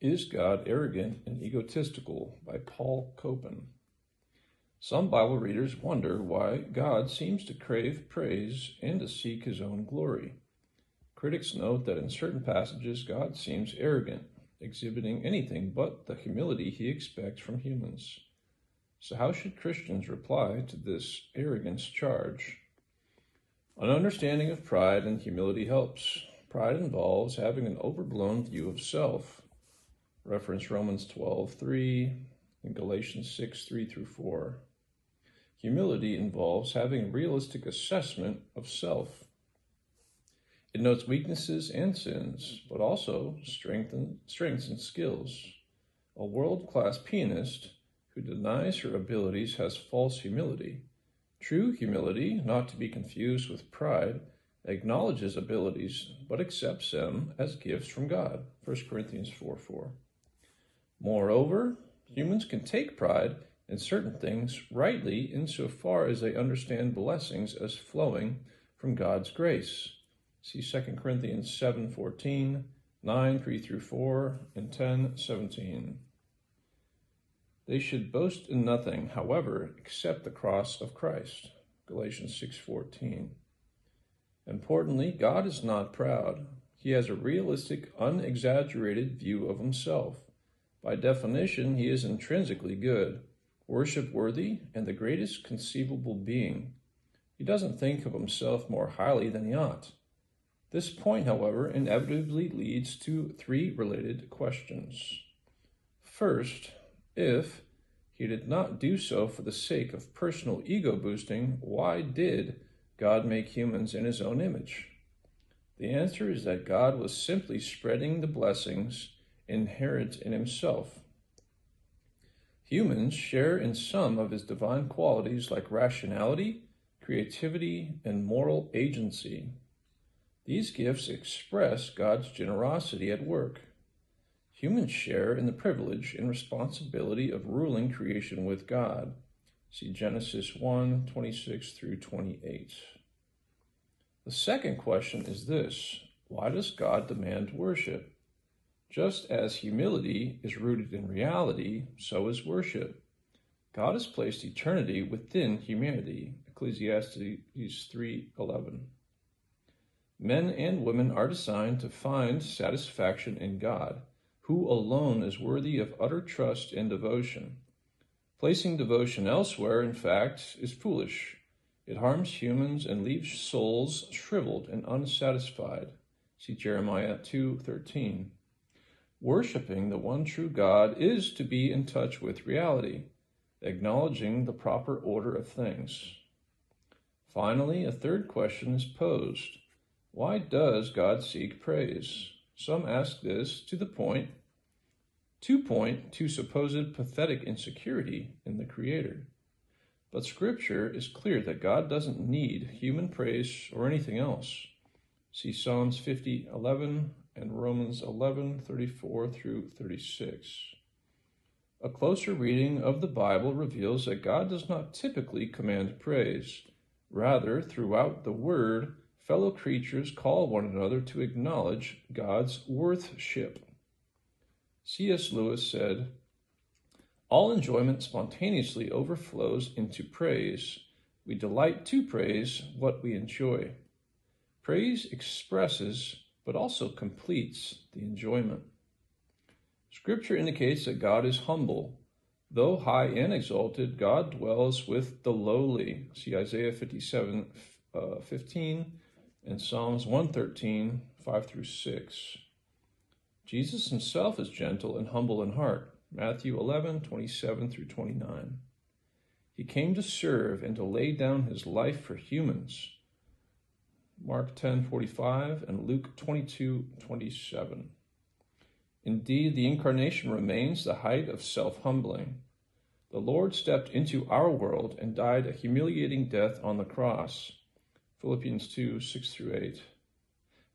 Is God Arrogant and Egotistical by Copan. Some Bible readers wonder why God seems to crave praise and to seek his own glory. Critics note that in certain passages God seems arrogant, exhibiting anything but the humility he expects from humans. So how should Christians reply to this arrogance charge? An understanding of pride and humility helps. Pride involves having an overblown view of self. Reference Romans 12:3 and Galatians 6:3-4. Humility involves having a realistic assessment of self. It notes weaknesses and sins, but also strengths and skills. A world-class pianist who denies her abilities has false humility. True humility, not to be confused with pride, acknowledges abilities, but accepts them as gifts from God. 1 Corinthians 4:4. Moreover, humans can take pride in certain things rightly insofar as they understand blessings as flowing from God's grace. See 2 Corinthians 7:14, 9:3-4, and 10:17. They should boast in nothing, however, except the cross of Christ. Galatians 6:14. Importantly, God is not proud. He has a realistic, unexaggerated view of himself. By definition, he is intrinsically good, worship-worthy, and the greatest conceivable being. He doesn't think of himself more highly than he ought. This point, however, inevitably leads to three related questions. First, if he did not do so for the sake of personal ego boosting, why did God make humans in his own image? The answer is that God was simply spreading the blessings inherent in himself. Humans share in some of his divine qualities like rationality, creativity, and moral agency. These gifts express God's generosity at work. Humans share in the privilege and responsibility of ruling creation with God. See Genesis 1:26-28. The second question is this: why does God demand worship? Just as humility is rooted in reality, so is worship. God has placed eternity within humanity. Ecclesiastes 3:11. Men and women are designed to find satisfaction in God, who alone is worthy of utter trust and devotion. Placing devotion elsewhere, in fact, is foolish. It harms humans and leaves souls shriveled and unsatisfied. See Jeremiah 2:13. Worshipping the one true God is to be in touch with reality, acknowledging the proper order of things. Finally, a third question is posed. Why does God seek praise? Some ask this to point to supposed pathetic insecurity in the Creator. But Scripture is clear that God doesn't need human praise or anything else. See Psalms 50:11 and Romans 11:34-36. A closer reading of the Bible reveals that God does not typically command praise. Rather, throughout the Word, fellow creatures call one another to acknowledge God's worthship. C.S. Lewis said, "All enjoyment spontaneously overflows into praise. We delight to praise what we enjoy." Praise expresses but also completes the enjoyment. Scripture indicates that God is humble. Though high and exalted, God dwells with the lowly. See Isaiah 57:15 and Psalms 113, 5-6. Jesus himself is gentle and humble in heart. Matthew 11:27-29. He came to serve and to lay down his life for humans. Mark 10:45 and Luke 22:27. Indeed, the incarnation remains the height of self-humbling. The Lord stepped into our world and died a humiliating death on the cross. Philippians 2:6-8.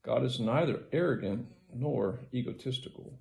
God is neither arrogant nor egotistical.